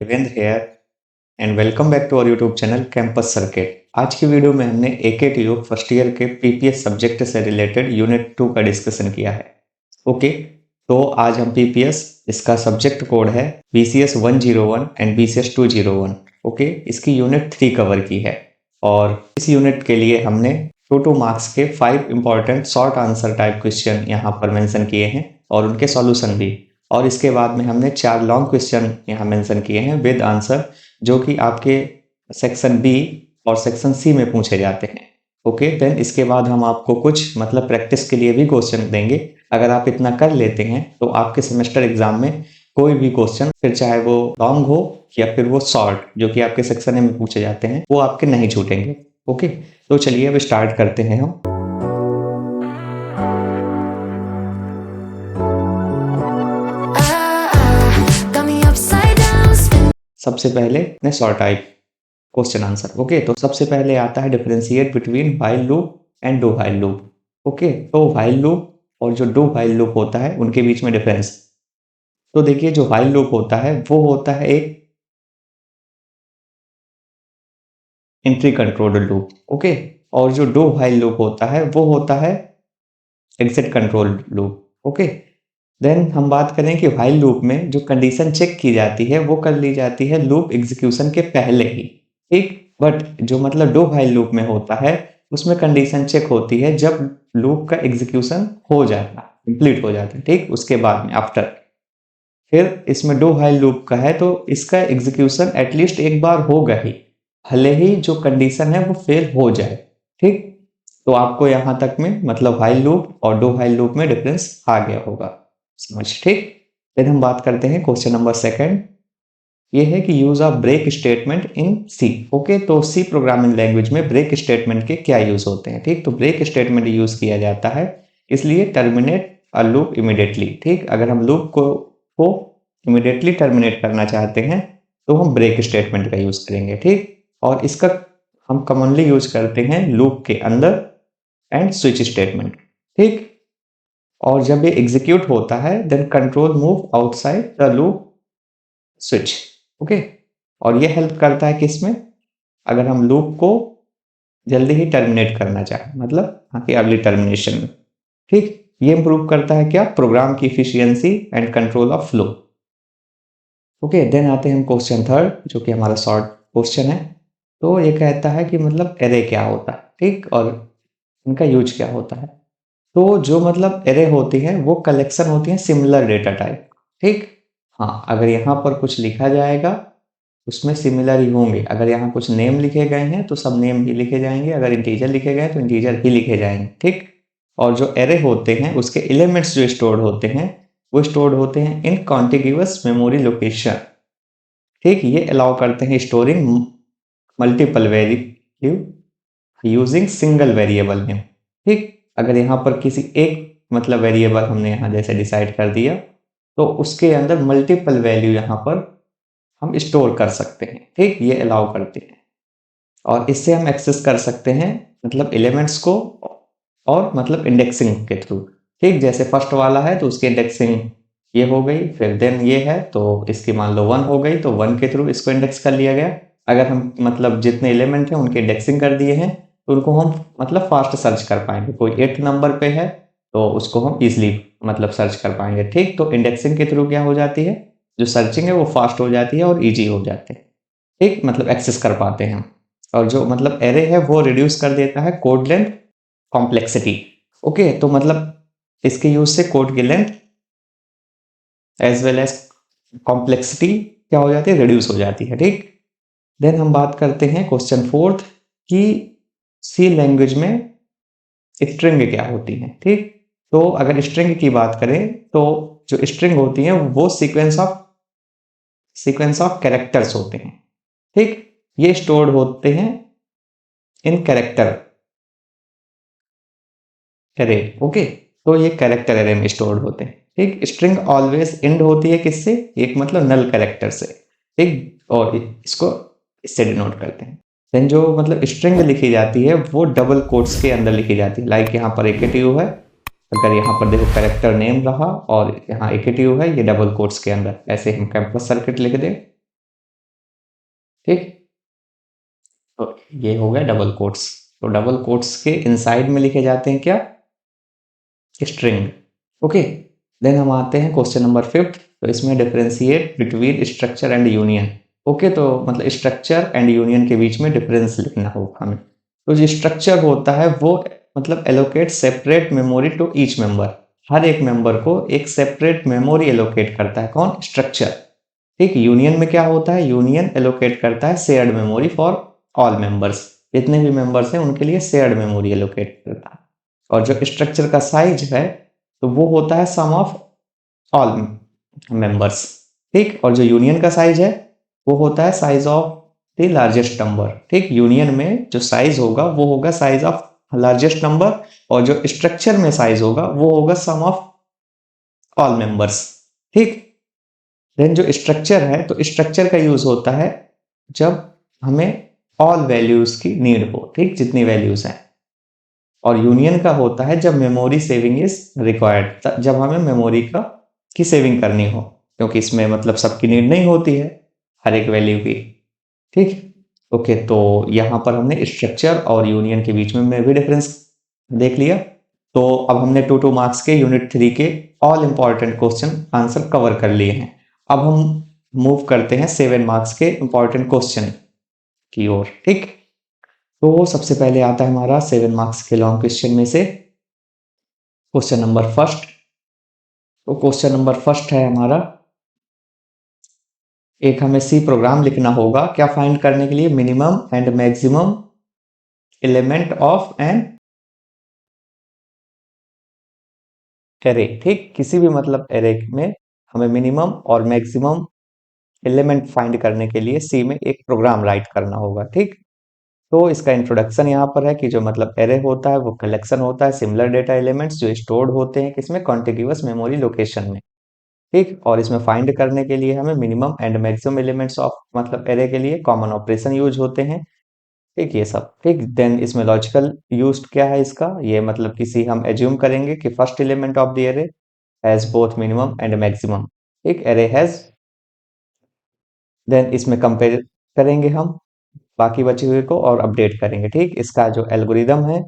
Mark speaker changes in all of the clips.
Speaker 1: Devendra here and welcome back to our YouTube channel Campus Circuit. आज की वीडियो में हमने AKTU फर्स्ट ईयर के पीपीएस सब्जेक्ट से रिलेटेड यूनिट 2 का डिस्कशन किया है। ओके, तो आज हम पीपीएस, इसका सब्जेक्ट कोड है BCS 101 एंड BCS 201। ओके, इसकी यूनिट 3 कवर की है और इस यूनिट के लिए हमने 2 मार्क्स के 5 important short answer type question यहाँ पर मेंशन किए हैं और उनके सॉल्यूशन भी। और इसके बाद में हमने 4 लॉन्ग क्वेश्चन यहाँ मेंशन किए हैं विद आंसर, जो कि आपके सेक्शन बी और सेक्शन सी में पूछे जाते हैं। ओके, देन इसके बाद हम आपको कुछ मतलब प्रैक्टिस के लिए भी क्वेश्चन देंगे। अगर आप इतना कर लेते हैं तो आपके सेमेस्टर एग्जाम में कोई भी क्वेश्चन, फिर चाहे वो लॉन्ग हो या फिर वो शॉर्ट, जो कि आपके सेक्शन ए में पूछे जाते हैं, वो आपके नहीं छूटेंगे। ओके, तो चलिए अब स्टार्ट करते हैं हम। सबसे पहले ने short type question answer. Okay, तो सबसे पहले आता है differentiate between while loop and do while loop. Okay, तो व्हाइल लूप और जो डू व्हाइल लूप होता है उनके बीच में डिफरेंस। तो देखिए, जो व्हाइल लूप होता है वो होता है एक एंट्री कंट्रोल्ड लूप। ओके, और जो डू व्हाइल लूप होता है वो होता है exit controlled loop. Okay, then हम बात करें कि व्हाइल लूप में जो कंडीशन चेक की जाती है वो कर ली जाती है लूप एग्जीक्यूशन के पहले ही। ठीक, बट जो मतलब डू व्हाइल लूप में होता है उसमें कंडीशन चेक होती है जब लूप का एग्जीक्यूशन हो जाता है, कंप्लीट हो जाता है। ठीक, उसके बाद में आफ्टर, फिर इसमें डू व्हाइल लूप का है तो इसका एग्जीक्यूशन एटलीस्ट एक बार होगा ही, भले ही जो कंडीशन है वो फेल हो जाए। ठीक, तो आपको यहां तक में मतलब व्हाइल लूप और डू व्हाइल लूप में डिफरेंस आ गया होगा समझ। ठीक, फिर हम बात करते हैं क्वेश्चन नंबर सेकंड। ये है कि use of break statement in C. Okay, तो सी प्रोग्रामिंग लैंग्वेज में ब्रेक स्टेटमेंट के क्या यूज होते हैं। ठीक, तो ब्रेक स्टेटमेंट यूज किया जाता है इसलिए टर्मिनेट अ लूप इमीडिएटली। ठीक, अगर हम लूप को इमीडिएटली टर्मिनेट करना चाहते हैं तो हम ब्रेक स्टेटमेंट का यूज करेंगे। ठीक, और इसका हम कॉमनली यूज करते हैं लूप के अंदर एंड स्विच स्टेटमेंट। ठीक, और जब ये एग्जीक्यूट होता है then control move outside the loop switch. Okay, और ये हेल्प करता है किसमें, अगर हम लूप को जल्दी ही टर्मिनेट करना चाहें, मतलब आगे अर्ली टर्मिनेशन में। ठीक, ये इंप्रूव करता है क्या, प्रोग्राम की efficiency and control of flow. Okay, then आते हैं हम क्वेश्चन थर्ड, जो कि हमारा शॉर्ट क्वेश्चन है। तो ये कहता है कि मतलब एरे क्या होता है। ठीक, और इनका यूज क्या होता है। तो जो मतलब एरे होती है वो कलेक्शन होती है सिमिलर डेटा टाइप। ठीक, हाँ, अगर यहाँ पर कुछ लिखा जाएगा उसमें सिमिलर ही होंगे। अगर यहाँ कुछ नेम लिखे गए हैं तो सब नेम ही लिखे जाएंगे, अगर इंटीजर लिखे गए तो इंटीजर ही लिखे जाएंगे। ठीक, और जो एरे होते हैं उसके एलिमेंट्स जो स्टोर्ड होते हैं वो स्टोर्ड होते हैं इन कॉन्टिग्यूअस मेमोरी लोकेशन। ठीक, ये अलाउ करते हैं storing multiple value using single variable name. ठीक, अगर यहाँ पर किसी एक मतलब वेरिएबल हमने यहाँ जैसे डिसाइड कर दिया तो उसके अंदर मल्टीपल वैल्यू यहाँ पर हम स्टोर कर सकते हैं। ठीक, ये अलाउ करते हैं और इससे हम एक्सेस कर सकते हैं मतलब एलिमेंट्स को और मतलब इंडेक्सिंग के थ्रू। ठीक, जैसे फर्स्ट वाला है तो उसकी इंडेक्सिंग ये हो गई, फिर देन ये है तो इसकी मान लो 1 हो गई तो 1 के थ्रू इसको इंडेक्स कर लिया गया। अगर हम मतलब जितने एलिमेंट हैं उनकी इंडेक्सिंग कर दिए हैं तो उनको हम मतलब फास्ट सर्च कर पाएंगे। कोई 8 नंबर पे है तो उसको हम इजिली मतलब सर्च कर पाएंगे। ठीक, तो इंडेक्सिंग के थ्रू क्या हो जाती है, जो सर्चिंग है वो फास्ट हो जाती है और इजी हो जाते हैं। ठीक, मतलब एक्सेस कर पाते हैं हम। और जो मतलब एरे है वो रिड्यूस कर देता है कोड लेंथ कॉम्प्लेक्सिटी। ओके, तो मतलब इसके यूज से कोड की length as well as complexity क्या हो जाती है, रिड्यूस हो जाती है। ठीक, देन हम बात करते हैं क्वेश्चन फोर्थ कि सी लैंग्वेज में स्ट्रिंग क्या होती है। ठीक, तो अगर स्ट्रिंग की बात करें तो जो स्ट्रिंग होती है वो सीक्वेंस ऑफ कैरेक्टर्स होते हैं। ठीक, ये स्टोर्ड होते हैं इन कैरेक्टर एरे। ओके, तो ये कैरेक्टर एरे में स्टोर्ड होते हैं। ठीक, स्ट्रिंग ऑलवेज एंड होती है किससे, एक मतलब नल कैरेक्टर से। ठीक, और इसको इससे डिनोट करते हैं। देन जो मतलब स्ट्रिंग लिखी जाती है वो डबल कोट्स के अंदर लिखी जाती है। लाइक यहाँ पर AKTU है, अगर यहाँ पर देखो कैरेक्टर नेम रहा और यहाँ AKTU है, ये डबल कोट्स के अंदर, ऐसे हम कैंपस सर्किट लिख दें ठीक। तो ये हो गया डबल कोट्स। तो डबल कोट्स के इनसाइड में लिखे जाते हैं क्या, स्ट्रिंग। ओके, देन हम आते हैं क्वेश्चन नंबर 5। तो इसमें differentiate between structure and union. Okay, तो मतलब स्ट्रक्चर एंड यूनियन के बीच में डिफरेंस लिखना होगा हमें। तो जो स्ट्रक्चर होता है वो मतलब allocate separate memory to each member. हर एक मेंबर को एक सेपरेट मेमोरी एलोकेट करता है, कौन, स्ट्रक्चर। ठीक, यूनियन में क्या होता है, यूनियन एलोकेट करता है shared memory for all members. जितने भी मेंबर्स हैं उनके लिए शेयर्ड मेमोरी एलोकेट करता है। और जो स्ट्रक्चर का साइज है तो वो होता है सम ऑफ ऑल मेंबर्स। ठीक, और जो यूनियन का साइज है वो होता है size of the largest number. ठीक, यूनियन में जो साइज होगा वो होगा साइज ऑफ लार्जेस्ट नंबर, और जो स्ट्रक्चर में साइज होगा वो होगा सम ऑफ ऑल मेंबर्स। ठीक, देन जो स्ट्रक्चर है तो स्ट्रक्चर का यूज होता है जब हमें ऑल वैल्यूज की नीड हो, ठीक, जितनी वैल्यूज हैं। और यूनियन का होता है जब मेमोरी सेविंग इज रिक्वायर्ड, जब हमें मेमोरी का की सेविंग करनी हो, क्योंकि इसमें मतलब सबकी नीड नहीं होती है हर एक वैल्यू की। ठीक, ओके, तो यहां पर हमने स्ट्रक्चर और यूनियन के बीच में भी डिफरेंस देख लिया। तो अब हमने 2 मार्क्स के यूनिट 3 के all important question answer cover कर लिए हैं। अब हम मूव करते हैं 7 मार्क्स के इंपॉर्टेंट क्वेश्चन की ओर। ठीक, तो सबसे पहले आता है हमारा 7 मार्क्स के लॉन्ग क्वेश्चन में से क्वेश्चन नंबर फर्स्ट। तो क्वेश्चन नंबर फर्स्ट है हमारा, एक हमें सी प्रोग्राम लिखना होगा क्या फाइंड करने के लिए, minimum and maximum element of an array. ठीक, किसी भी मतलब एरे में हमें मिनिमम और मैक्सिमम एलिमेंट फाइंड करने के लिए सी में एक प्रोग्राम राइट करना होगा। ठीक, तो इसका इंट्रोडक्शन यहाँ पर है कि जो मतलब एरे होता है वो कलेक्शन होता है सिमिलर डेटा एलिमेंट्स जो स्टोर्ड होते हैं किसमें, कॉन्टिग्यूअस मेमोरी लोकेशन में। ठीक, और इसमें फाइंड करने के लिए हमें minimum and maximum elements of मतलब एरे के लिए कॉमन ऑपरेशन यूज होते हैं। ठीक, ये सब। ठीक, देन इसमें लॉजिकल यूज क्या है इसका, ये मतलब किसी हम एज्यूम करेंगे कि first element of the array has both minimum and maximum. ठीक, एरे हैज, देन इसमें कंपेयर करेंगे हम बाकी बचे हुए को और अपडेट करेंगे। ठीक, इसका जो एल्गोरिदम है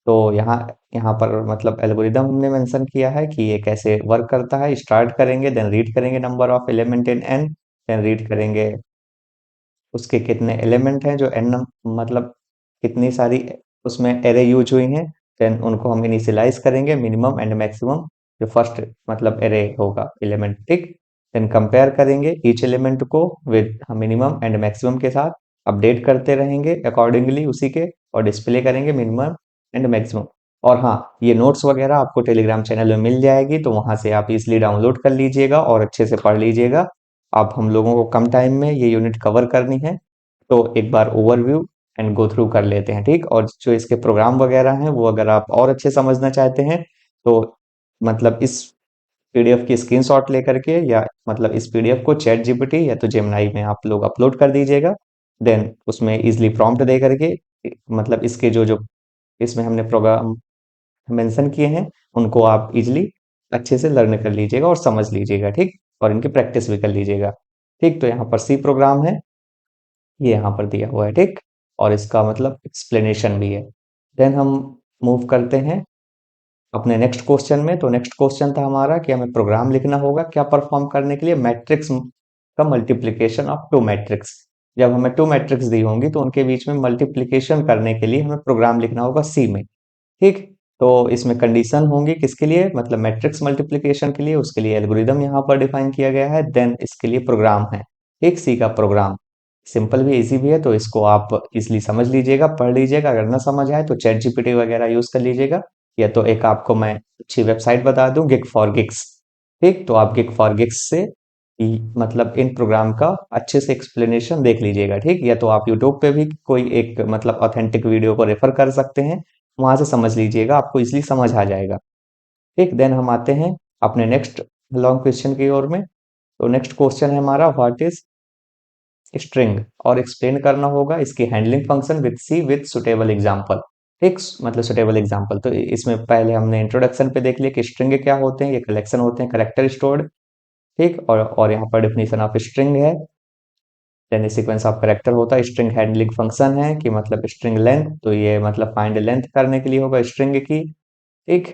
Speaker 1: तो यहाँ यहाँ पर मतलब एल्गोरिदम हमने मेंशन किया है कि ये कैसे वर्क करता है। स्टार्ट करेंगे, देन रीड करेंगे number of element in n, then read करेंगे उसके कितने एलिमेंट हैं जो एन मतलब कितनी सारी उसमें एरे यूज हुई हैं, देन उनको हम इनिशियलाइज करेंगे मिनिमम एंड मैक्सिमम जो फर्स्ट मतलब एरे होगा एलिमेंट। ठीक, देन कंपेयर करेंगे ईच एलिमेंट को विद मिनिमम एंड मैक्सिमम के साथ, अपडेट करते रहेंगे अकॉर्डिंगली उसी के, और डिस्प्ले करेंगे मिनिमम एंड मैक्सिमम। और हाँ, ये नोट्स वगैरह आपको टेलीग्राम चैनल में मिल जाएगी तो वहां से आप इजिली डाउनलोड कर लीजिएगा और अच्छे से पढ़ लीजिएगा। अब हम लोगों को कम टाइम में ये यूनिट कवर करनी है तो एक बार ओवरव्यू एंड गो थ्रू कर लेते हैं। ठीक, और जो इसके प्रोग्राम वगैरह हैं वो अगर आप और अच्छे समझना चाहते हैं तो मतलब इस पीडीएफ की स्क्रीनशॉट लेकर के या मतलब इस पीडीएफ को चैट जीपीटी या तो जेमिनाई में आप लोग अपलोड कर दीजिएगा। देन उसमें इजिली प्रॉम्प्ट दे करके मतलब इसके जो जो इसमें हमने प्रोग्राम मेंशन किए हैं उनको आप इजिली अच्छे से लर्न कर लीजिएगा और समझ लीजिएगा। ठीक, और इनकी प्रैक्टिस भी कर लीजिएगा। ठीक, तो यहाँ पर सी प्रोग्राम है, ये यहाँ पर दिया हुआ है। ठीक, और इसका मतलब एक्सप्लेनेशन भी है। देन हम मूव करते हैं अपने नेक्स्ट क्वेश्चन में। तो नेक्स्ट क्वेश्चन था हमारा कि हमें प्रोग्राम लिखना होगा क्या परफॉर्म करने के लिए, मैट्रिक्स का मल्टीप्लिकेशन ऑफ 2 मैट्रिक्स। जब हमें 2 मैट्रिक्स दी होंगी तो उनके बीच में मल्टीप्लिकेशन करने के लिए हमें प्रोग्राम लिखना होगा सी में। ठीक, तो इसमें कंडीशन होंगी किसके लिए, मतलब मैट्रिक्स मल्टीप्लिकेशन के लिए, उसके लिए एल्गोरिदम यहाँ पर डिफाइन किया गया है। देन इसके लिए प्रोग्राम है एक सी का प्रोग्राम, सिंपल भी इजी भी है तो इसको आप इजिली समझ लीजिएगा, पढ़ लीजिएगा। अगर ना समझ आए तो चैट जीपीटी वगैरह यूज कर लीजिएगा, या तो एक आपको मैं अच्छी वेबसाइट बता दूं गिग फॉर गिग्स। ठीक, तो आप गिग फॉर गिग्स से मतलब इन प्रोग्राम का अच्छे से एक्सप्लेनेशन देख लीजिएगा। ठीक, या तो आप यूट्यूब पे भी कोई एक मतलब ऑथेंटिक वीडियो को रेफर कर सकते हैं, वहां से समझ लीजिएगा, आपको इजिली समझ आ जाएगा। ठीक, देन हम आते हैं अपने नेक्स्ट लॉन्ग क्वेश्चन की ओर में। तो नेक्स्ट क्वेश्चन है हमारा व्हाट इज स्ट्रिंग, और एक्सप्लेन करना होगा इसकी handling function with C with suitable example. ठीक, मतलब सुटेबल एग्जांपल। तो इसमें पहले हमने इंट्रोडक्शन पे देख लिया कि स्ट्रिंग क्या होते हैं, ये कलेक्शन होते हैं कैरेक्टर स्टोर्ड। ठीक, और यहाँ पर डेफिनेशन ऑफ स्ट्रिंग है देन सीक्वेंस ऑफ कैरेक्टर होता है, स्ट्रिंग हैंडलिंग फंक्शन है कि मतलब स्ट्रिंग लेंथ, तो ये मतलब फाइंड लेंथ करने के लिए होगा स्ट्रिंग की। ठीक,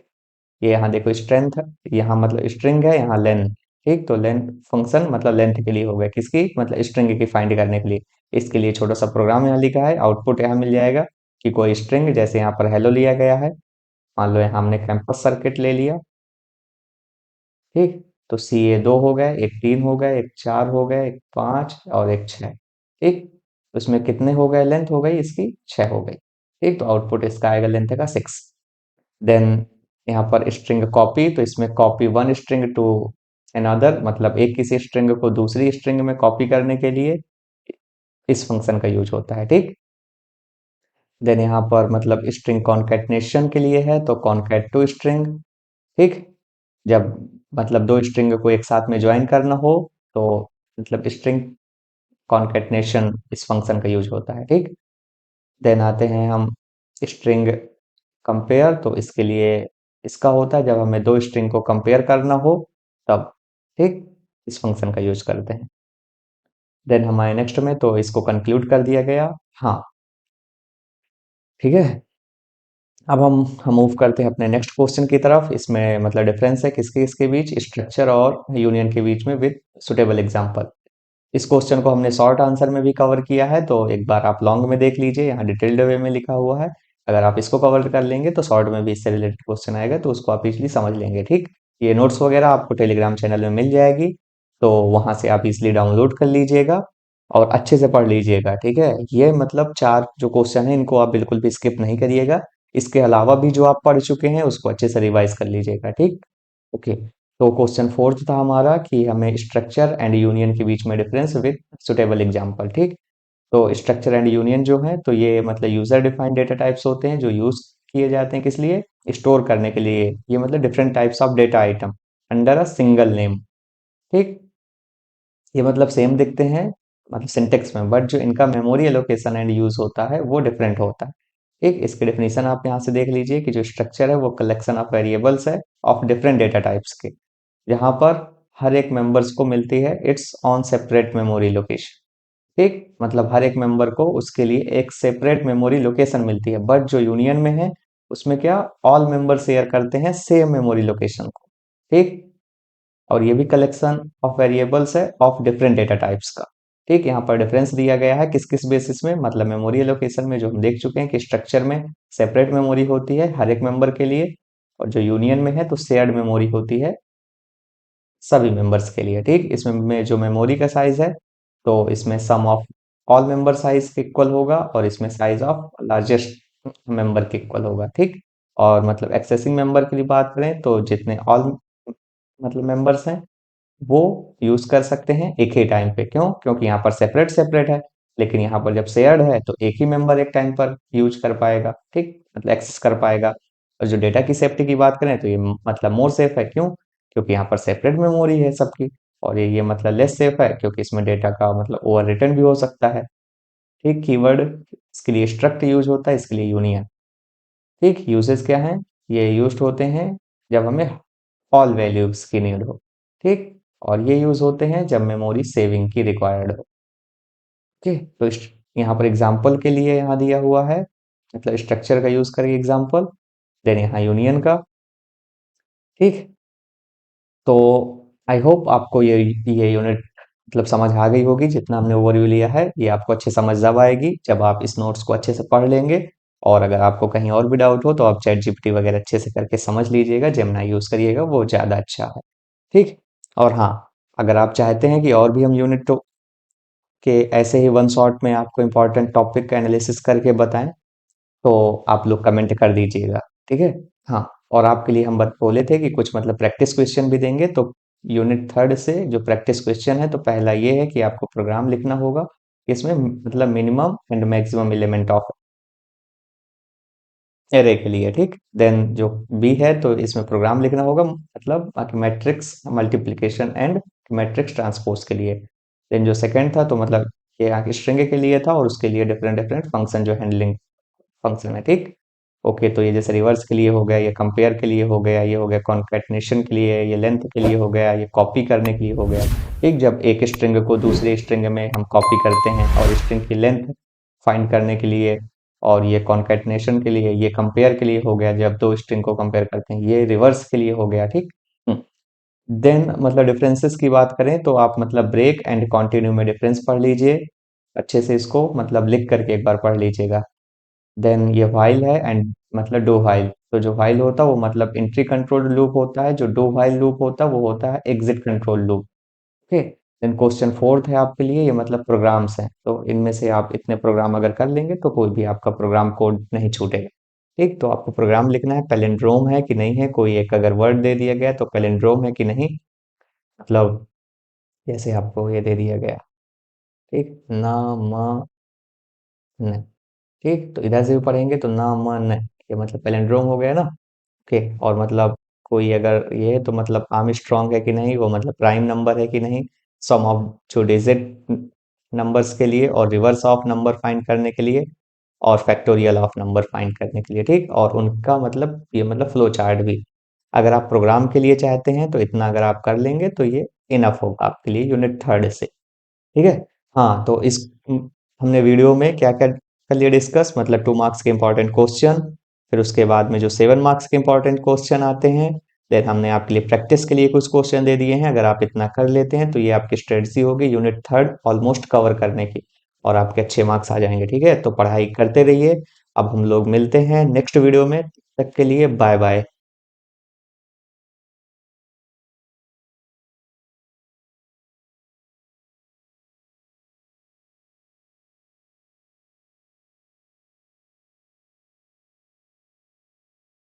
Speaker 1: ये यहाँ देखो स्ट्रेंथ, यहाँ मतलब स्ट्रिंग है, यहाँ लेंथ। ठीक, तो लेंथ फंक्शन मतलब लेंथ के लिए हो गया, किसकी मतलब स्ट्रिंग की फाइंड करने के लिए। इसके लिए छोटा सा प्रोग्राम यहाँ लिखा है, आउटपुट यहाँ मिल जाएगा कि कोई स्ट्रिंग, जैसे यहाँ पर हेलो लिया गया है, मान लो यहाँ हमने कैंपस सर्किट ले लिया। ठीक, तो सी ए 2 हो गए, एक 3 हो गए, एक 4 हो गए, एक 5 और एक 6। ठीक, उसमें कितने हो गए, लेंथ हो गई इसकी 6 हो गई। ठीक, तो आउटपुट इसका आएगा लेंथ का 6। देन यहाँ पर स्ट्रिंग कॉपी, तो इसमें copy one string to another, मतलब एक किसी स्ट्रिंग को दूसरी स्ट्रिंग में कॉपी करने के लिए इस फंक्शन का यूज होता है। ठीक, देन यहाँ पर मतलब स्ट्रिंग कॉन्कैटिनेशन के लिए है, तो कॉन्कैट टू स्ट्रिंग। ठीक, जब मतलब दो स्ट्रिंग को एक साथ में ज्वाइन करना हो, तो मतलब स्ट्रिंग कॉन्कैटिनेशन इस फंक्शन का यूज होता है। ठीक, देन आते हैं हम स्ट्रिंग कंपेयर, तो इसके लिए इसका होता है जब हमें दो स्ट्रिंग को कंपेयर करना हो तब। ठीक, इस फंक्शन का यूज करते हैं। देन हमारे नेक्स्ट में तो इसको कंक्लूड कर दिया गया। हाँ, ठीक है। अब हम मूव करते हैं अपने नेक्स्ट क्वेश्चन की तरफ। इसमें मतलब डिफरेंस है किसके किसके बीच, स्ट्रक्चर और यूनियन के बीच में, विद सुटेबल एग्जांपल। इस क्वेश्चन को हमने शॉर्ट आंसर में भी कवर किया है, तो एक बार आप लॉन्ग में देख लीजिए, यहाँ डिटेल्ड वे में लिखा हुआ है। अगर आप इसको कवर कर लेंगे तो शॉर्ट में भी इससे रिलेटेड क्वेश्चन आएगा, तो उसको आप इजीली समझ लेंगे। ठीक, ये नोट्स वगैरह आपको टेलीग्राम चैनल में मिल जाएगी, तो वहां से आप इजीली डाउनलोड कर लीजिएगा और अच्छे से पढ़ लीजिएगा। ठीक है, ये मतलब चार जो क्वेश्चन है इनको आप बिल्कुल भी स्किप नहीं करिएगा। इसके अलावा भी जो आप पढ़ चुके हैं उसको अच्छे से रिवाइज कर लीजिएगा। ठीक, ओके। तो क्वेश्चन फोर्थ था हमारा कि हमें स्ट्रक्चर एंड यूनियन के बीच में डिफरेंस विद सुटेबल एग्जांपल। ठीक, तो स्ट्रक्चर एंड यूनियन जो है, तो ये मतलब यूजर डिफाइंड डेटा टाइप्स होते हैं जो यूज किए जाते हैं किस लिए, स्टोर करने के लिए। ये मतलब different types of data item under a single name. ठीक, ये मतलब सेम दिखते हैं मतलब सिंटेक्स में, बट जो इनका मेमोरी एलोकेशन एंड यूज होता है वो डिफरेंट होता है। ठीक, इसकी डेफिनेशन आप यहाँ से देख लीजिए कि जो स्ट्रक्चर है वो कलेक्शन ऑफ वेरिएबल्स है ऑफ डिफरेंट डेटा टाइप्स के, जहाँ पर हर एक मेंबर्स को मिलती है it's on separate memory location. ठीक, मतलब हर एक मेंबर को उसके लिए एक सेपरेट मेमोरी लोकेशन मिलती है, बट जो यूनियन में है उसमें क्या, ऑल मेंबर शेयर करते हैं सेम मेमोरी लोकेशन को। ठीक, और ये भी कलेक्शन ऑफ वेरिएबल्स है ऑफ डिफरेंट डेटा टाइप्स का। ठीक, यहाँ पर डिफरेंस दिया गया है किस किस बेसिस में, मतलब मेमोरी एलोकेशन में जो हम देख चुके हैं कि स्ट्रक्चर में सेपरेट मेमोरी होती है हर एक मेंबर के लिए, और जो यूनियन में है तो शेयर्ड मेमोरी होती है सभी मेंबर्स के लिए। ठीक, इसमें जो मेमोरी का साइज है, तो इसमें सम ऑफ ऑल मेंबर साइज के इक्वल होगा, और इसमें साइज ऑफ लार्जेस्ट मेंबर के इक्वल होगा। ठीक, और मतलब एक्सेसिंग मेंबर की बात करें तो जितने ऑल मतलब मेंबर्स हैं वो यूज कर सकते हैं एक ही टाइम पे। क्यों, क्योंकि यहाँ पर सेपरेट सेपरेट है, लेकिन यहाँ पर जब शेयर्ड है तो एक ही मेंबर एक टाइम पर यूज कर पाएगा। ठीक, मतलब एक्सेस कर पाएगा। और जो डेटा की सेफ्टी की बात करें तो ये मतलब मोर सेफ है। क्यों, क्योंकि यहाँ पर सेपरेट मेमोरी है सबकी। और ये मतलब लेस सेफ है क्योंकि इसमें डेटा का मतलब ओवर रिटर्न भी हो सकता है। ठीक, कीवर्ड इसके लिए स्ट्रक्ट यूज होता है, इसके लिए यूनियन। ठीक, यूजेस क्या है, ये यूज होते हैं जब हमें ऑल वैल्यूज की नीड हो। ठीक, और ये यूज होते हैं जब मेमोरी सेविंग की रिक्वायर्ड हो। ओके, तो यहाँ पर एग्जांपल के लिए यहाँ दिया हुआ है, मतलब स्ट्रक्चर का यूज करेंगे एग्जांपल, देन यहाँ यूनियन का। ठीक, तो आई होप आपको ये यूनिट मतलब समझ आ गई होगी, जितना हमने ओवरव्यू लिया है ये आपको अच्छे समझ जब आएगी जब आप इस नोट्स को अच्छे से पढ़ लेंगे। और अगर आपको कहीं और भी डाउट हो तो आप चैट जीपीटी वगैरह अच्छे से करके समझ लीजिएगा, जेमिनाई यूज करिएगा, वो ज्यादा अच्छा है। ठीक, और हाँ, अगर आप चाहते हैं कि और भी हम यूनिट के ऐसे ही वन शॉट में आपको इम्पोर्टेंट टॉपिक का एनालिसिस करके बताएं, तो आप लोग कमेंट कर दीजिएगा। ठीक है, हाँ, और आपके लिए हम बोले थे कि कुछ मतलब प्रैक्टिस क्वेश्चन भी देंगे, तो यूनिट थर्ड से जो प्रैक्टिस क्वेश्चन है, तो पहला ये है कि आपको प्रोग्राम लिखना होगा इसमें मतलब minimum and maximum element of array के लिए। ठीक, देन जो बी है तो इसमें प्रोग्राम लिखना होगा मतलब बाकी matrix multiplication and matrix transpose के लिए। देन जो सेकंड था तो मतलब ये यहाँ की स्ट्रिंग के लिए था, और उसके लिए डिफरेंट डिफरेंट फंक्शन जो हैंडलिंग फंक्शन है। ठीक, ओके, तो ये जैसे रिवर्स के लिए हो गया, ये कंपेयर के लिए हो गया, ये हो गया कॉन्कैटिनेशन के लिए, ये लेंथ के लिए हो गया, ये कॉपी करने के लिए हो गया। ठीक, जब एक स्ट्रिंग को दूसरे स्ट्रिंग में हम कॉपी करते हैं और स्ट्रिंग की लेंथ फाइंड करने के लिए, और ये कॉन्कैटिनेशन के लिए, ये कंपेयर के लिए हो गया जब दो स्ट्रिंग को कंपेयर करते हैं, ये रिवर्स के लिए हो गया। ठीक। देन मतलब डिफरेंसेस की बात करें तो आप मतलब ब्रेक एंड कंटिन्यू में डिफरेंस पढ़ लीजिए अच्छे से, इसको मतलब लिख करके एक बार पढ़ लीजिएगा। देन ये व्हाइल है एंड मतलब डू व्हाइल, तो जो व्हाइल होता है वो मतलब एंट्री कंट्रोल लूप होता है, जो डू व्हाइल लूप होता है वो होता है exit control loop. Okay. Then question fourth है आपके लिए, ये मतलब प्रोग्राम्स हैं, तो इनमें से आप इतने प्रोग्राम अगर कर लेंगे तो कोई भी आपका प्रोग्राम कोड नहीं छूटेगा। ठीक, तो आपको प्रोग्राम लिखना है, पैलिंड्रोम है कि नहीं है, कोई एक अगर वर्ड दे दिया गया तो पैलिंड्रोम है कि नहीं, मतलब जैसे आपको ये दे दिया गया, ठीक, ना म न, ठीक, तो इधर से भी पढ़ेंगे तो ना म न, ये मतलब पैलिंड्रोम हो गया ना। ओके, और मतलब कोई अगर ये है तो मतलब आर्मस्ट्रांग है कि नहीं, वो मतलब प्राइम नंबर है कि नहीं, सम ऑफ जो डिजिट नंबर्स के लिए, और रिवर्स ऑफ नंबर फाइंड करने के लिए, और फैक्टोरियल ऑफ नंबर फाइंड करने के लिए। ठीक, और उनका मतलब ये मतलब फ्लो चार्ट भी, अगर आप प्रोग्राम के लिए चाहते हैं तो इतना अगर आप कर लेंगे तो ये इनफ होगा आपके लिए यूनिट थर्ड से। ठीक है। हाँ, तो इस हमने वीडियो में क्या क्या कर लिया डिस्कस, मतलब 2 मार्क्स के इंपॉर्टेंट क्वेश्चन, फिर उसके बाद में जो 7 मार्क्स के इंपॉर्टेंट क्वेश्चन आते हैं, देन हमने आपके लिए प्रैक्टिस के लिए कुछ क्वेश्चन दे दिए हैं। अगर आप इतना कर लेते हैं तो ये आपकी स्ट्रेटजी होगी यूनिट थर्ड ऑलमोस्ट कवर करने की, और आपके अच्छे मार्क्स आ जाएंगे। ठीक है, तो पढ़ाई करते रहिए। अब हम लोग मिलते हैं नेक्स्ट वीडियो में, तब तक के लिए बाय बाय।